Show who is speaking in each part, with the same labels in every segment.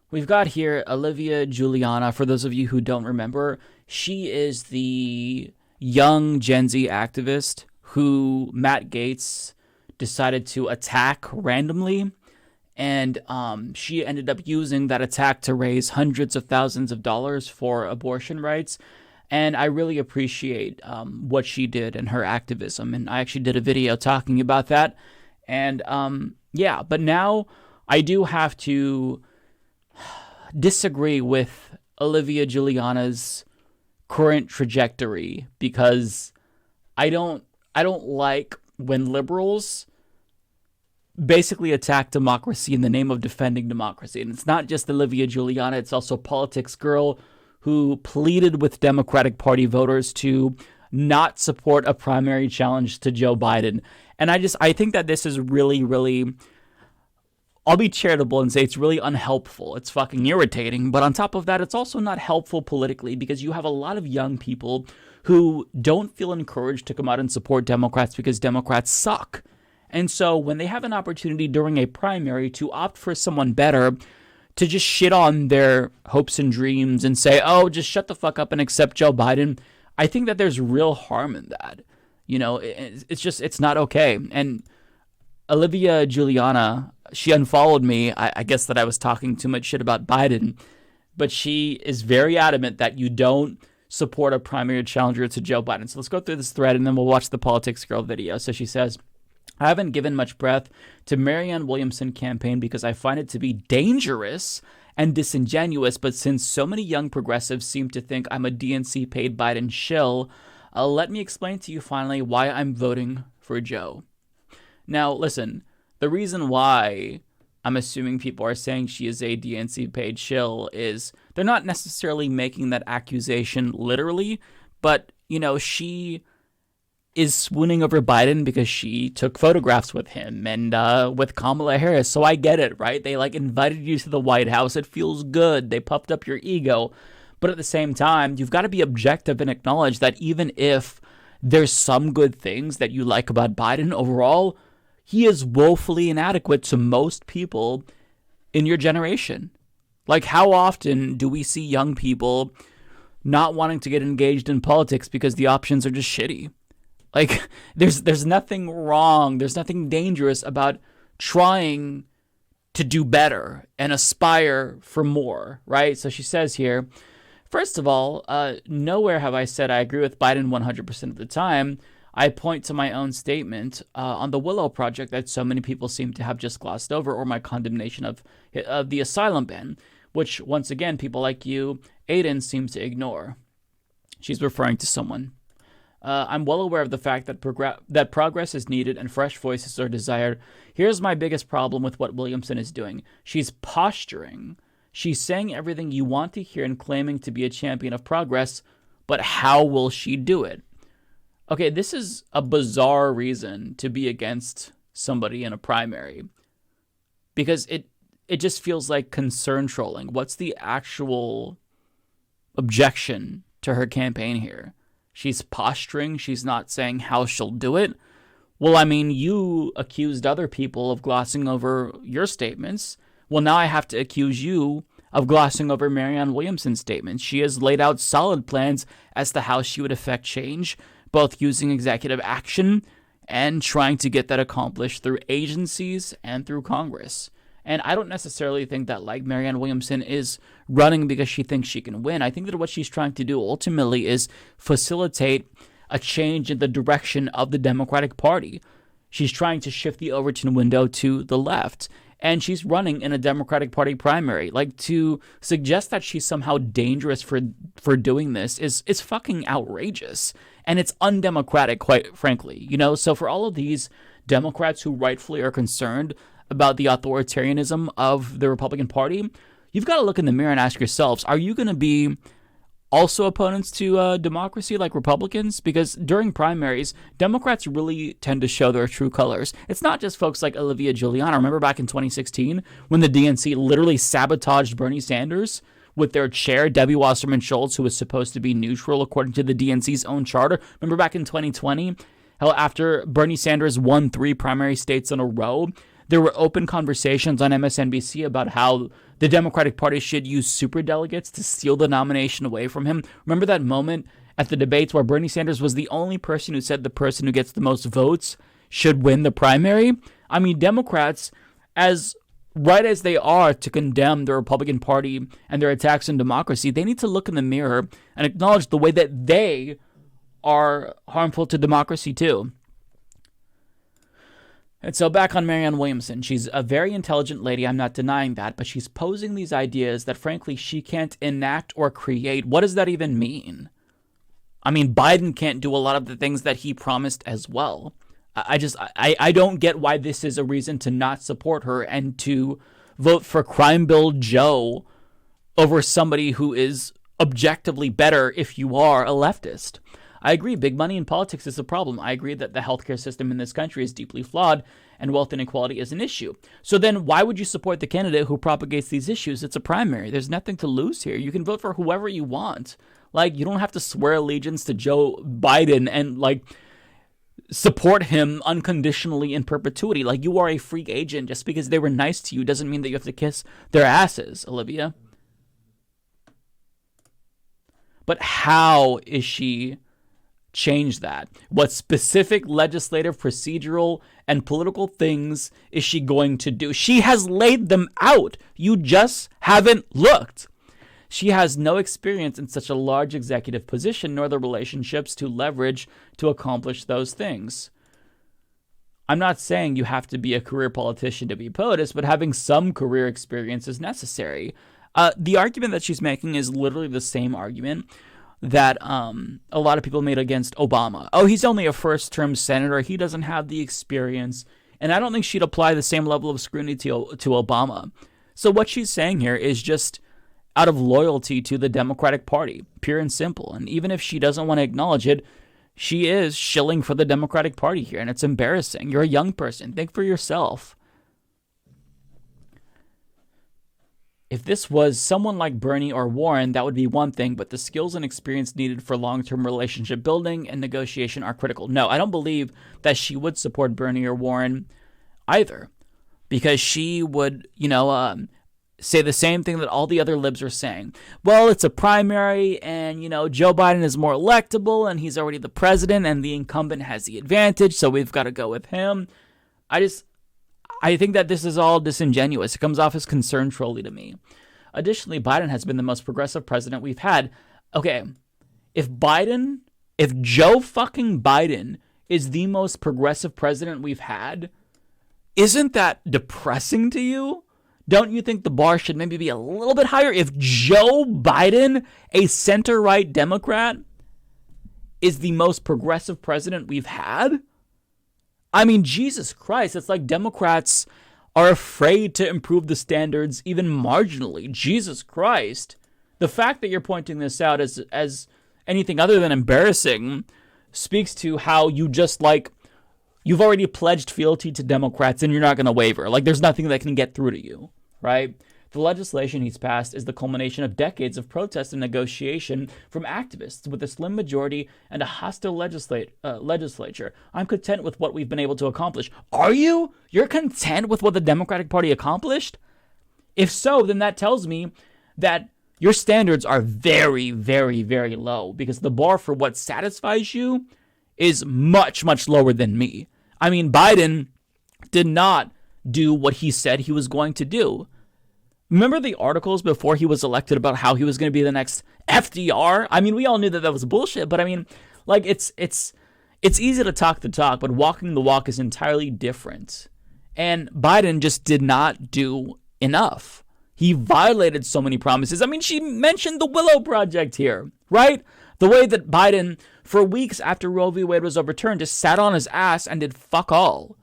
Speaker 1: We've got here Olivia Juliana. For those of you who don't remember, she is the young Gen Z activist who Matt Gaetz decided to attack randomly. And she ended up using that attack to raise hundreds of thousands of dollars for abortion rights. And I really appreciate what she did and her activism. And I actually did a video talking about that. And yeah, but now I do have to disagree with Olivia Juliana's current trajectory because I don't like when liberals basically attack democracy in the name of defending democracy. And it's not just Olivia Juliana, it's also Politics Girl, who pleaded with Democratic Party voters to not support a primary challenge to Joe Biden. And I think that this is really, really, I'll be charitable and say it's really unhelpful. It's fucking irritating. But on top of that, it's also not helpful politically because you have a lot of young people who don't feel encouraged to come out and support Democrats because Democrats suck. And so when they have an opportunity during a primary to opt for someone better, to just shit on their hopes and dreams and say, oh, just shut the fuck up and accept Joe Biden, I think that there's real harm in that. You know, it's not okay. And Olivia Juliana, she unfollowed me. I guess that I was talking too much shit about Biden, but she is very adamant that you don't support a primary challenger to Joe Biden. So let's go through this thread and then we'll watch the Politics Girl video. So she says, I haven't given much breath to Marianne Williamson campaign because I find it to be dangerous and disingenuous, but since so many young progressives seem to think I'm a DNC paid Biden shill, let me explain to you finally why I'm voting for Joe. Now, listen, the reason why I'm assuming people are saying she is a DNC paid shill is they're not necessarily making that accusation literally, but, you know, she is swooning over Biden because she took photographs with him and with Kamala Harris. So I get it, right? They like invited you to the White House. It feels good. They puffed up your ego. But at the same time, you've got to be objective and acknowledge that even if there's some good things that you like about Biden overall, he is woefully inadequate to most people in your generation. Like, how often do we see young people not wanting to get engaged in politics because the options are just shitty? Like, there's nothing wrong, there's nothing dangerous about trying to do better and aspire for more, right? So she says here, first of all, nowhere have I said I agree with Biden 100% of the time. I point to my own statement on the Willow Project that so many people seem to have just glossed over, or my condemnation of the asylum ban, which, once again, people like you, Aiden, seem to ignore. She's referring to someone. I'm well aware of the fact that progress is needed and fresh voices are desired. Here's my biggest problem with what Williamson is doing. She's posturing. She's saying everything you want to hear and claiming to be a champion of progress, but how will she do it? Okay, this is a bizarre reason to be against somebody in a primary because it just feels like concern trolling. What's the actual objection to her campaign here? She's posturing. She's not saying how she'll do it. Well, I mean, you accused other people of glossing over your statements. Well, now I have to accuse you of glossing over Marianne Williamson's statements. She has laid out solid plans as to how she would affect change, both using executive action and trying to get that accomplished through agencies and through Congress. And I don't necessarily think that, like, Marianne Williamson is running because she thinks she can win. I think that what she's trying to do ultimately is facilitate a change in the direction of the Democratic Party. She's trying to shift the Overton window to the left. And she's running in a Democratic Party primary. Like, to suggest that she's somehow dangerous for doing this is fucking outrageous. And it's undemocratic, quite frankly. You know, so for all of these Democrats who rightfully are concerned about the authoritarianism of the Republican Party, you've got to look in the mirror and ask yourselves, are you going to be also opponents to democracy like Republicans? Because during primaries, Democrats really tend to show their true colors. It's not just folks like Olivia Juliana. Remember back in 2016 when the DNC literally sabotaged Bernie Sanders with their chair, Debbie Wasserman Schultz, who was supposed to be neutral according to the DNC's own charter? Remember back in 2020, how after Bernie Sanders won 3 primary states in a row, There were open conversations on MSNBC about how the Democratic Party should use superdelegates to steal the nomination away from him. Remember that moment at the debates where Bernie Sanders was the only person who said the person who gets the most votes should win the primary? I mean, Democrats, as right as they are to condemn the Republican Party and their attacks on democracy, they need to look in the mirror and acknowledge the way that they are harmful to democracy too. And so back on Marianne Williamson, she's a very intelligent lady, I'm not denying that, but she's posing these ideas that frankly she can't enact or create. What does that even mean? I mean, Biden can't do a lot of the things that he promised as well. I don't get why this is a reason to not support her and to vote for Crime Bill Joe over somebody who is objectively better if you are a leftist. I agree, big money in politics is a problem. I agree that the healthcare system in this country is deeply flawed and wealth inequality is an issue. So then why would you support the candidate who propagates these issues? It's a primary. There's nothing to lose here. You can vote for whoever you want. Like, you don't have to swear allegiance to Joe Biden and, like, support him unconditionally in perpetuity. Like, you are a freak agent. Just because they were nice to you doesn't mean that you have to kiss their asses, Olivia. But how is she change that? What specific legislative, procedural, and political things is she going to do? She has laid them out. You just haven't looked. She has no experience in such a large executive position, nor the relationships to leverage to accomplish those things. I'm not saying you have to be a career politician to be POTUS, but having some career experience is necessary. The argument that she's making is literally the same argument that a lot of people made against Obama. Oh, he's only a first-term senator. He doesn't have the experience. And I don't think she'd apply the same level of scrutiny to Obama. So what she's saying here is just out of loyalty to the Democratic Party, pure and simple. And even if she doesn't want to acknowledge it, she is shilling for the Democratic Party here, and it's embarrassing. You're a young person. Think for yourself. If this was someone like Bernie or Warren, that would be one thing, but the skills and experience needed for long-term relationship building and negotiation are critical. No, I don't believe that she would support Bernie or Warren either, because she would, say the same thing that all the other libs are saying. Well, it's a primary, and, Joe Biden is more electable, and he's already the president, and the incumbent has the advantage, so we've got to go with him. I think that this is all disingenuous. It comes off as concern trolly to me. Additionally, Biden has been the most progressive president we've had. Okay, if Joe fucking Biden is the most progressive president we've had, isn't that depressing to you? Don't you think the bar should maybe be a little bit higher? If Joe Biden, a center-right Democrat, is the most progressive president we've had? I mean, Jesus Christ, it's like Democrats are afraid to improve the standards even marginally. Jesus Christ. The fact that you're pointing this out as anything other than embarrassing speaks to how you just, you've already pledged fealty to Democrats and you're not going to waver. Like, there's nothing that can get through to you, right? The legislation he's passed is the culmination of decades of protest and negotiation from activists with a slim majority and a hostile legislature. I'm content with what we've been able to accomplish. Are you? You're content with what the Democratic Party accomplished? If so, then that tells me that your standards are very, very, very low, because the bar for what satisfies you is much, much lower than me. I mean, Biden did not do what he said he was going to do. Remember the articles before he was elected about how he was going to be the next FDR? I mean, we all knew that was bullshit, but I mean, it's easy to talk the talk, but walking the walk is entirely different. And Biden just did not do enough. He violated so many promises. I mean, she mentioned the Willow Project here, right? The way that Biden, for weeks after Roe v. Wade was overturned, just sat on his ass and did fuck all,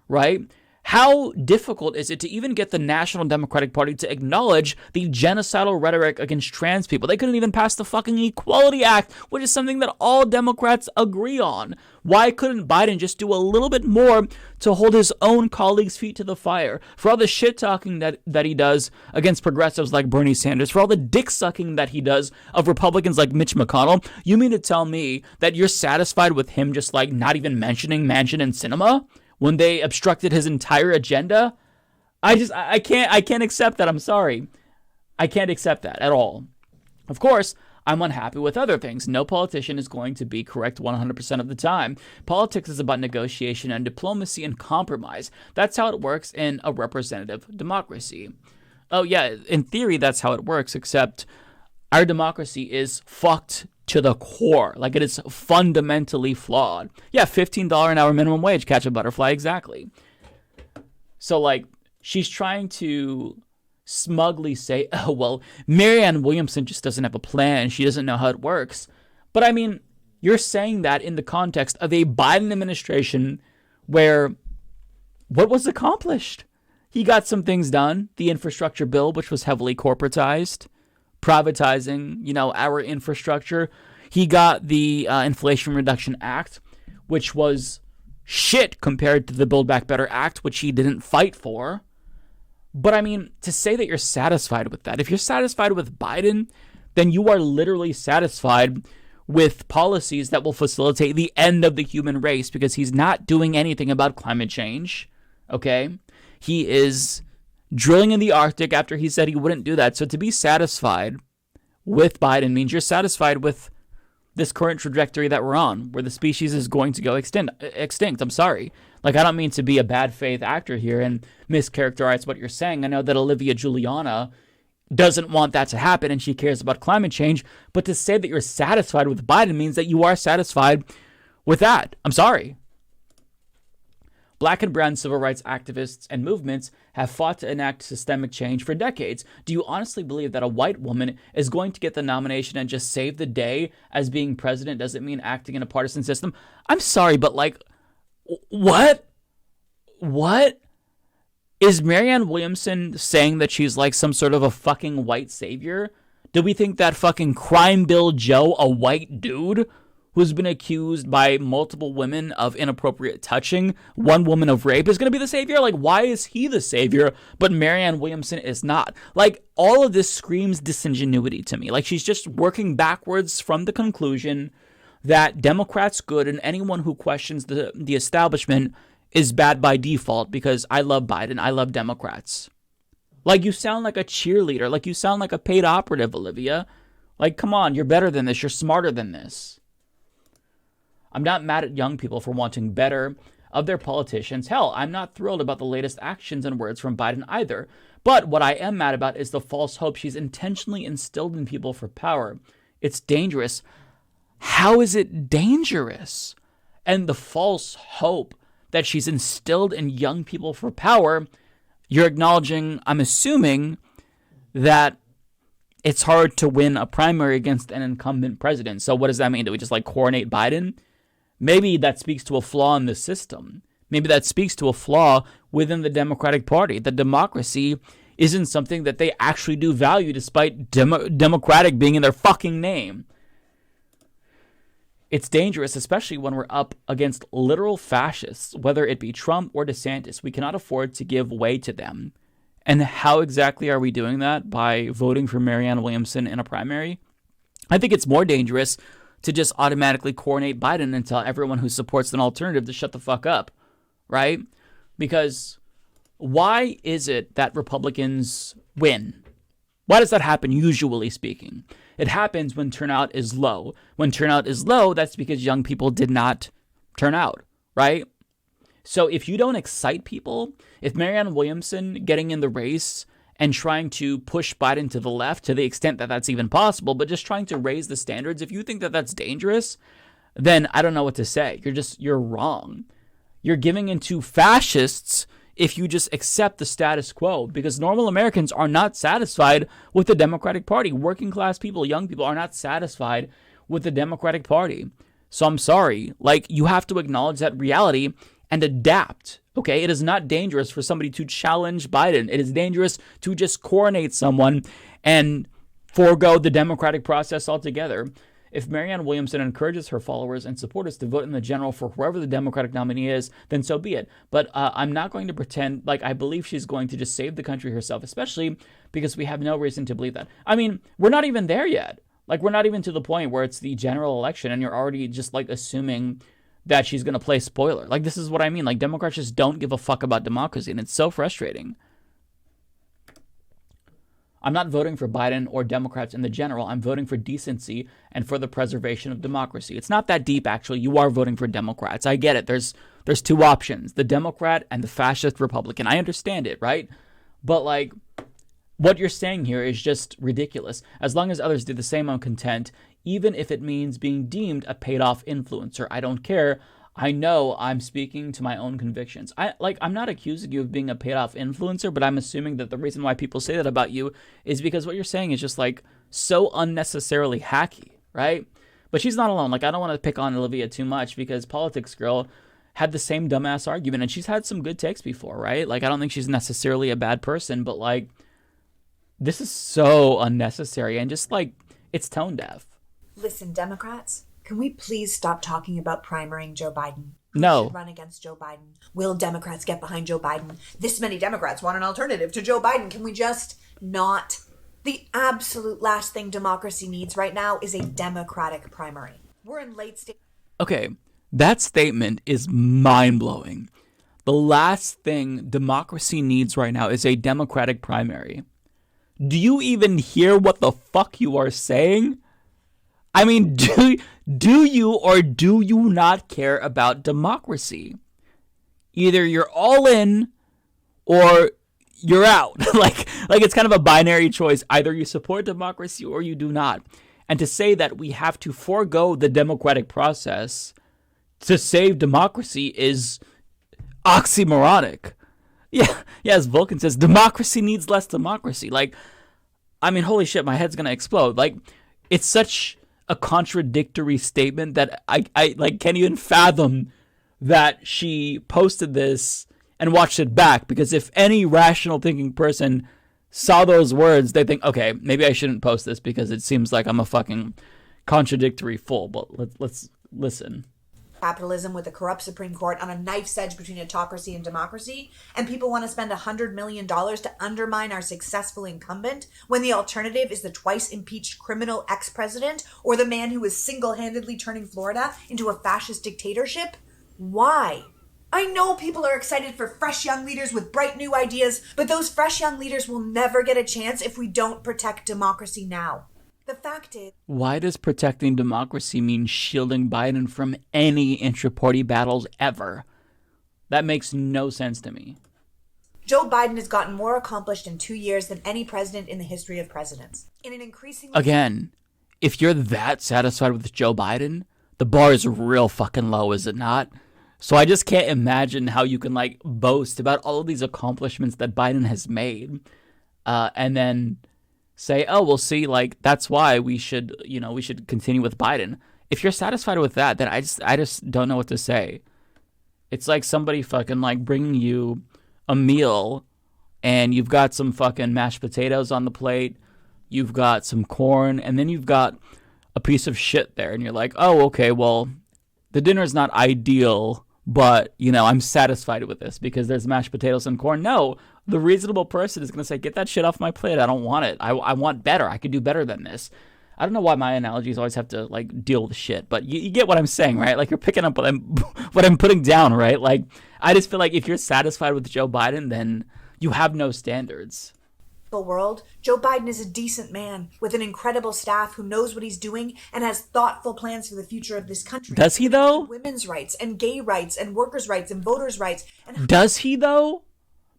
Speaker 1: right? How difficult is it to even get the National Democratic Party to acknowledge the genocidal rhetoric against trans people? They couldn't even pass the fucking Equality Act, which is something that all Democrats agree on. Why couldn't Biden just do a little bit more to hold his own colleagues' feet to the fire? For all the shit-talking that he does against progressives like Bernie Sanders, for all the dick-sucking that he does of Republicans like Mitch McConnell, you mean to tell me that you're satisfied with him just not even mentioning Manchin and Sinema when they obstructed his entire agenda? I can't accept that. I'm sorry. I can't accept that at all. Of course, I'm unhappy with other things. No politician is going to be correct 100% of the time. Politics is about negotiation and diplomacy and compromise. That's how it works in a representative democracy. Oh, yeah, in theory, that's how it works, except our democracy is fucked to the core. Like, it is fundamentally flawed. Yeah, $15 an hour minimum wage, catch a butterfly, exactly. So, like, she's trying to smugly say, oh, well, Marianne Williamson just doesn't have a plan. She doesn't know how it works. But, I mean, you're saying that in the context of a Biden administration where what was accomplished? He got some things done. The infrastructure bill, which was heavily corporatized, privatizing, our infrastructure. He got the Inflation Reduction Act, which was shit compared to the Build Back Better Act, which he didn't fight for. But I mean, to say that you're satisfied with that, if you're satisfied with Biden, then you are literally satisfied with policies that will facilitate the end of the human race, because he's not doing anything about climate change, okay? He is drilling in the Arctic after he said he wouldn't do that. So to be satisfied with Biden means you're satisfied with this current trajectory that we're on, where the species is going to go extinct. I'm sorry. Like, I don't mean to be a bad faith actor here and mischaracterize what you're saying. I know that Olivia Juliana doesn't want that to happen and she cares about climate change. But to say that you're satisfied with Biden means that you are satisfied with that. I'm sorry. Black and brown civil rights activists and movements have fought to enact systemic change for decades. Do you honestly believe that a white woman is going to get the nomination and just save the day as being president doesn't mean acting in a partisan system? I'm sorry, but like, what? What? Is Marianne Williamson saying that she's like some sort of a fucking white savior? Do we think that fucking Crime Bill Joe, a white dude who's been accused by multiple women of inappropriate touching, one woman of rape, is going to be the savior? Like, why is he the savior, but Marianne Williamson is not? Like, all of this screams disingenuity to me. Like, she's just working backwards from the conclusion that Democrats good and anyone who questions the establishment is bad by default, because I love Biden, I love Democrats. Like, you sound like a cheerleader. Like, you sound like a paid operative, Olivia. Like, come on, you're better than this. You're smarter than this. I'm not mad at young people for wanting better of their politicians. Hell, I'm not thrilled about the latest actions and words from Biden either. But what I am mad about is the false hope she's intentionally instilled in people for power. It's dangerous. How is it dangerous? And the false hope that she's instilled in young people for power, you're acknowledging, I'm assuming, that it's hard to win a primary against an incumbent president. So what does that mean? Do we just like coronate Biden? Maybe that speaks to a flaw in the system. Maybe that speaks to a flaw within the Democratic Party. The democracy isn't something that they actually do value, despite democratic being in their fucking name. It's dangerous, especially when we're up against literal fascists, whether it be Trump or DeSantis. We cannot afford to give way to them. And how exactly are we doing that? By voting for Marianne Williamson in a primary? I think it's more dangerous to just automatically coronate Biden and tell everyone who supports an alternative to shut the fuck up, right? Because why is it that Republicans win? Why does that happen, usually speaking? It happens when turnout is low. When turnout is low, that's because young people did not turn out, right? So if you don't excite people, if Marianne Williamson getting in the race and trying to push Biden to the left to the extent that that's even possible, but just trying to raise the standards, if you think that that's dangerous, then I don't know what to say. You're wrong. You're giving into fascists if you just accept the status quo, because normal Americans are not satisfied with the Democratic Party. Working class people, young people are not satisfied with the Democratic Party. So I'm sorry. Like, you have to acknowledge that reality and adapt. Okay, it is not dangerous for somebody to challenge Biden. It is dangerous to just coronate someone and forego the democratic process altogether. If Marianne Williamson encourages her followers and supporters to vote in the general for whoever the Democratic nominee is, then so be it. But I'm not going to pretend like I believe she's going to just save the country herself, especially because we have no reason to believe that. I mean, we're not even there yet. Like, we're not even to the point where it's the general election and you're already just like assuming that she's going to play spoiler. Like, this is what I mean. Like, Democrats just don't give a fuck about democracy, and it's so frustrating. I'm not voting for Biden or Democrats in the general. I'm voting for decency and for the preservation of democracy. It's not that deep, actually. You are voting for Democrats. I get it. There's two options, the Democrat and the fascist Republican. I understand it, right? But like, what you're saying here is just ridiculous. As long as others do the same, I'm content, even if it means being deemed a paid-off influencer. I don't care. I know I'm speaking to my own convictions. I'm not accusing you of being a paid-off influencer, but I'm assuming that the reason why people say that about you is because what you're saying is just like so unnecessarily hacky, right? But she's not alone. Like, I don't want to pick on Olivia too much because Politics Girl had the same dumbass argument, and she's had some good takes before, right? Like, I don't think she's necessarily a bad person, but like, this is so unnecessary and just like, it's tone deaf.
Speaker 2: Listen, Democrats, can we please stop talking about primarying Joe Biden?
Speaker 1: No.
Speaker 2: Who should run against Joe Biden? Will Democrats get behind Joe Biden? This many Democrats want an alternative to Joe Biden. Can we just not? The absolute last thing democracy needs right now is a Democratic primary. We're in late stage.
Speaker 1: Okay, that statement is mind-blowing. The last thing democracy needs right now is a Democratic primary. Do you even hear what the fuck you are saying? I mean, do you or do you not care about democracy? Either you're all in or you're out. like it's kind of a binary choice. Either you support democracy or you do not. And to say that we have to forego the democratic process to save democracy is oxymoronic. Yeah, as Vulcan says, democracy needs less democracy. Like, I mean, holy shit, my head's gonna explode. Like, it's such a contradictory statement that I like can't even fathom that she posted this and watched it back, because if any rational thinking person saw those words, they think, okay, maybe I shouldn't post this because it seems like I'm a fucking contradictory fool. But let's listen.
Speaker 2: Capitalism with a corrupt Supreme Court on a knife's edge between autocracy and democracy, and people want to spend $100 million to undermine our successful incumbent when the alternative is the twice impeached criminal ex-president or the man who is single-handedly turning Florida into a fascist dictatorship? Why? I know people are excited for fresh young leaders with bright new ideas, but those fresh young leaders will never get a chance if we don't protect democracy now. The fact is,
Speaker 1: why does protecting democracy mean shielding Biden from any intra-party battles ever? That makes no sense to me.
Speaker 2: Joe Biden has gotten more accomplished in 2 years than any president in the history of presidents. In an increasingly...
Speaker 1: Again, if you're that satisfied with Joe Biden, the bar is real fucking low, is it not? So I just can't imagine how you can like boast about all of these accomplishments that Biden has made, and then say, oh, we'll see, like, that's why we should continue with Biden. If you're satisfied with that, then I just don't know what to say. It's like somebody fucking, like, bringing you a meal, and you've got some fucking mashed potatoes on the plate, you've got some corn, and then you've got a piece of shit there, and you're like, oh, okay, well, the dinner's not ideal, but, I'm satisfied with this because there's mashed potatoes and corn. No, the reasonable person is going to say, get that shit off my plate. I don't want it. I want better. I could do better than this. I don't know why my analogies always have to, like, deal with shit, but you get what I'm saying, right? Like, you're picking up what I'm putting down, right? Like, I just feel like if you're satisfied with Joe Biden, then you have no standards.
Speaker 2: World, Joe Biden is a decent man with an incredible staff who knows what he's doing and has thoughtful plans for the future of this country.
Speaker 1: Does he, though?
Speaker 2: Women's rights and gay rights and workers' rights and voters' rights.
Speaker 1: Does he, though?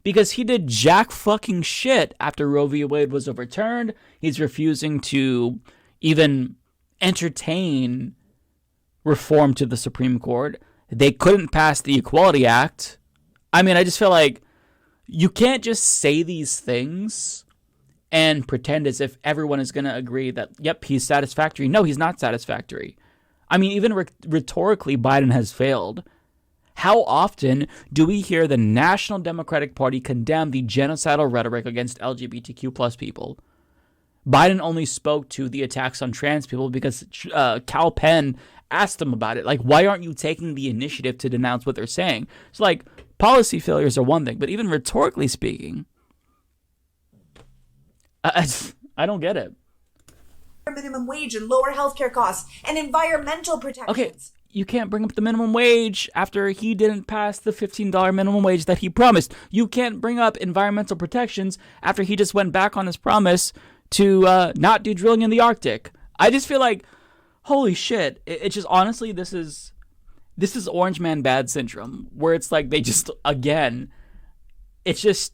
Speaker 1: Because he did jack fucking shit after Roe v. Wade was overturned. He's refusing to even entertain reform to the Supreme Court. They couldn't pass the Equality Act. I mean, I just feel like you can't just say these things and pretend as if everyone is going to agree that, yep, he's satisfactory. No, he's not satisfactory. I mean, even rhetorically, Biden has failed. How often do we hear the National Democratic Party condemn the genocidal rhetoric against LGBTQ plus people? Biden only spoke to the attacks on trans people because Cal Penn asked him about it. Like, why aren't you taking the initiative to denounce what they're saying? It's like, policy failures are one thing, but even rhetorically speaking, I don't get it.
Speaker 2: Minimum wage and lower healthcare costs and environmental protections.
Speaker 1: Okay, you can't bring up the minimum wage after he didn't pass the $15 minimum wage that he promised. You can't bring up environmental protections after he just went back on his promise to not do drilling in the Arctic. I just feel like, holy shit, it's just, honestly, this is Orange Man Bad syndrome, where it's like they just, again, it's just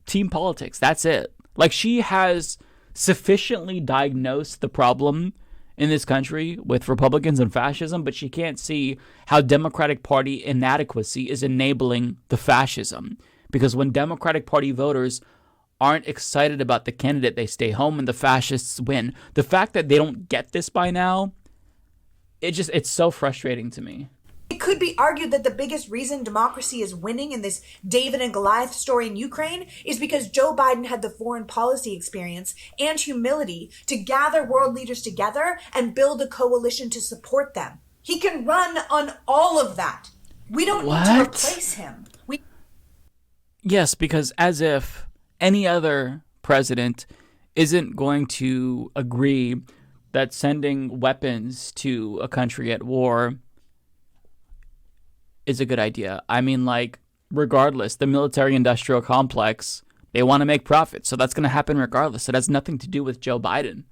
Speaker 1: team politics. That's it. Like, she has sufficiently diagnosed the problem in this country with Republicans and fascism, but she can't see how Democratic Party inadequacy is enabling the fascism. Because when Democratic Party voters aren't excited about the candidate, they stay home and the fascists win. The fact that they don't get this by now, it's so frustrating to me.
Speaker 2: It could be argued that the biggest reason democracy is winning in this David and Goliath story in Ukraine is because Joe Biden had the foreign policy experience and humility to gather world leaders together and build a coalition to support them. He can run on all of that. We don't need to replace him.
Speaker 1: Yes, because as if any other president isn't going to agree that sending weapons to a country at war is a good idea. I mean, like, regardless, the military-industrial complex, they want to make profit, so that's going to happen regardless. It has nothing to do with Joe Biden.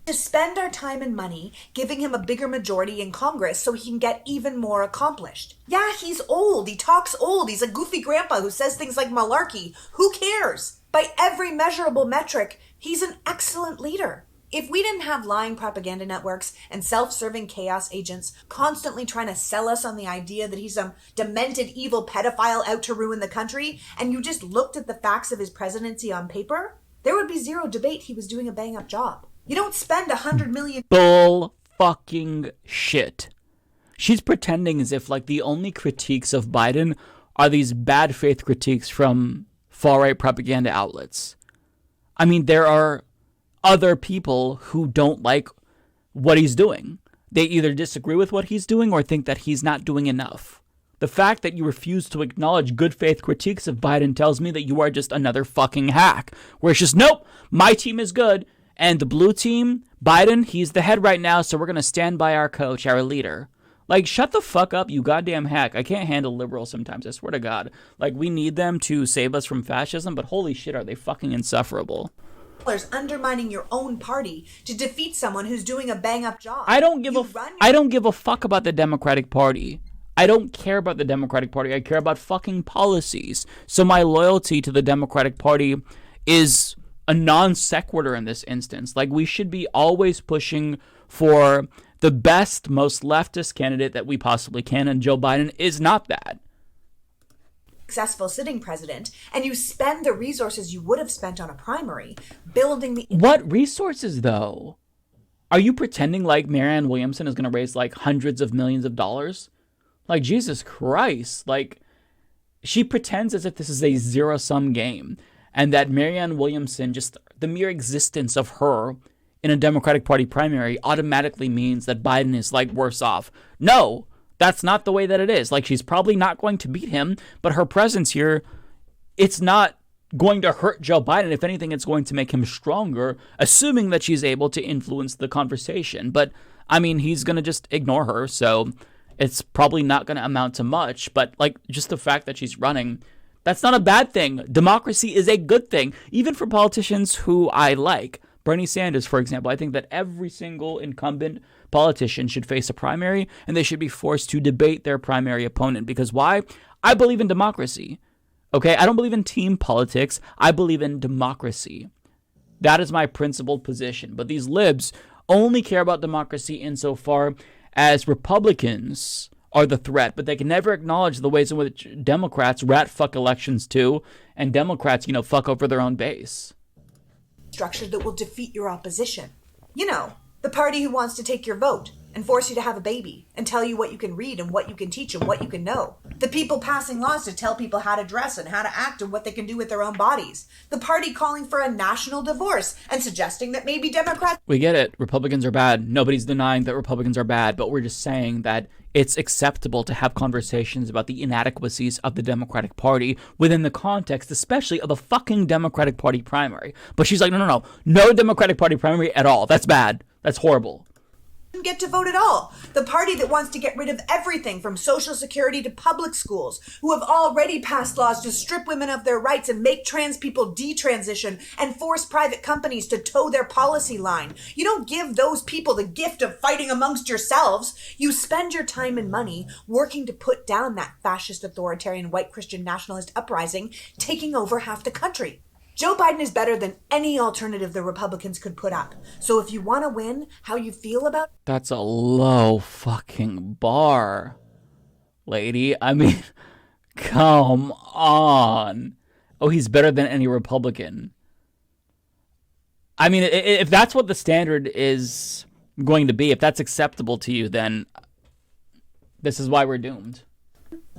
Speaker 2: To spend our time and money giving him a bigger majority in Congress so he can get even more accomplished. Yeah, he's old. He talks old. He's a goofy grandpa who says things like malarkey. Who cares? By every measurable metric, he's an excellent leader. If we didn't have lying propaganda networks and self-serving chaos agents constantly trying to sell us on the idea that he's some demented evil pedophile out to ruin the country, and you just looked at the facts of his presidency on paper, there would be zero debate he was doing a bang-up job. You don't spend $100 million...
Speaker 1: Bull fucking shit. She's pretending as if, like, the only critiques of Biden are these bad faith critiques from far-right propaganda outlets. I mean, there are other people who don't like what he's doing. They either disagree with what he's doing or think that he's not doing enough. The fact that you refuse to acknowledge good faith critiques of Biden tells me that you are just another fucking hack. Where it's just, nope, my team is good, and the blue team, Biden, he's the head right now, so we're going to stand by our coach, our leader. Like, shut the fuck up, you goddamn hack. I can't handle liberals sometimes, I swear to God. Like, we need them to save us from fascism, but holy shit, are they fucking insufferable.
Speaker 2: Undermining your own party to defeat someone who's doing a bang-up job.
Speaker 1: I don't give a fuck about the Democratic Party. I don't care about the Democratic Party. I care about fucking policies. So my loyalty to the Democratic Party is a non sequitur in this instance. Like, we should be always pushing for the best, most leftist candidate that we possibly can, and Joe Biden is not that.
Speaker 2: Successful sitting president, and you spend the resources you would have spent on a primary building the...
Speaker 1: What resources, though? Are you pretending like Marianne Williamson is going to raise, like, hundreds of millions of dollars? Like, Jesus Christ. Like, she pretends as if this is a zero-sum game, and that Marianne Williamson, just the mere existence of her in a Democratic Party primary automatically means that Biden is, like, worse off. No! That's not the way that it is. Like, she's probably not going to beat him, but her presence here, it's not going to hurt Joe Biden. If anything, it's going to make him stronger, assuming that she's able to influence the conversation. But, I mean, he's going to just ignore her, so it's probably not going to amount to much. But, like, just the fact that she's running, that's not a bad thing. Democracy is a good thing, even for politicians who I like. Bernie Sanders, for example, I think that every single incumbent politician should face a primary, and they should be forced to debate their primary opponent. Because why? I believe in democracy. Okay? I don't believe in team politics. I believe in democracy. That is my principled position. But these libs only care about democracy insofar as Republicans are the threat, but they can never acknowledge the ways in which Democrats rat fuck elections too, and Democrats, fuck over their own base.
Speaker 2: Structure that will defeat your opposition. You know, the party who wants to take your vote and force you to have a baby and tell you what you can read and what you can teach and what you can know. The people passing laws to tell people how to dress and how to act and what they can do with their own bodies. The party calling for a national divorce and suggesting that maybe Democrats...
Speaker 1: We get it. Republicans are bad. Nobody's denying that Republicans are bad, but we're just saying that it's acceptable to have conversations about the inadequacies of the Democratic Party within the context, especially of a fucking Democratic Party primary. But she's like, no Democratic Party primary at all. That's bad. That's horrible.
Speaker 2: get to vote at all. The party that wants to get rid of everything from Social Security to public schools, who have already passed laws to strip women of their rights and make trans people detransition and force private companies to toe their policy line. You don't give those people the gift of fighting amongst yourselves. You spend your time and money working to put down that fascist, authoritarian, white Christian nationalist uprising taking over half the country. Joe Biden is better than any alternative the Republicans could put up. So if you want to win, how you feel about...
Speaker 1: That's a low fucking bar, lady. I mean, come on. Oh, he's better than any Republican. I mean, if that's what the standard is going to be, if that's acceptable to you, then this is why we're doomed.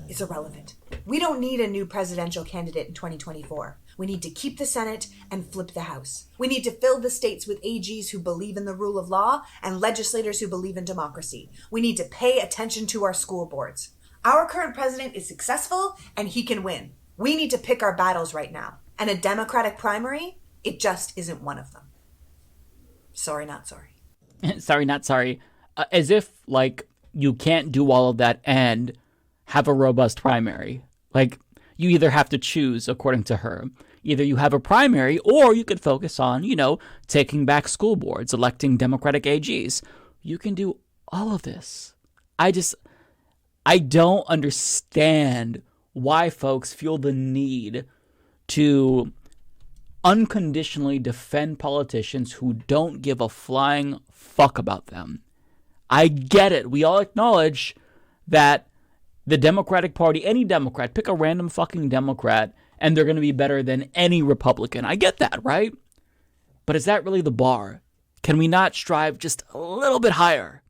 Speaker 2: It's irrelevant. We don't need a new presidential candidate in 2024. We need to keep the Senate and flip the House. We need to fill the states with AGs who believe in the rule of law and legislators who believe in democracy. We need to pay attention to our school boards. Our current president is successful and he can win. We need to pick our battles right now. And a Democratic primary, it just isn't one of them. Sorry, not sorry.
Speaker 1: Sorry, not sorry. As if, like, you can't do all of that and have a robust primary. Like, you either have to choose, according to her. Either you have a primary, or you could focus on, taking back school boards, electing Democratic AGs. You can do all of this. I don't understand why folks feel the need to unconditionally defend politicians who don't give a flying fuck about them. I get it. We all acknowledge that the Democratic Party, any Democrat, pick a random fucking Democrat, and they're going to be better than any Republican. I get that, right? But is that really the bar? Can we not strive just a little bit higher?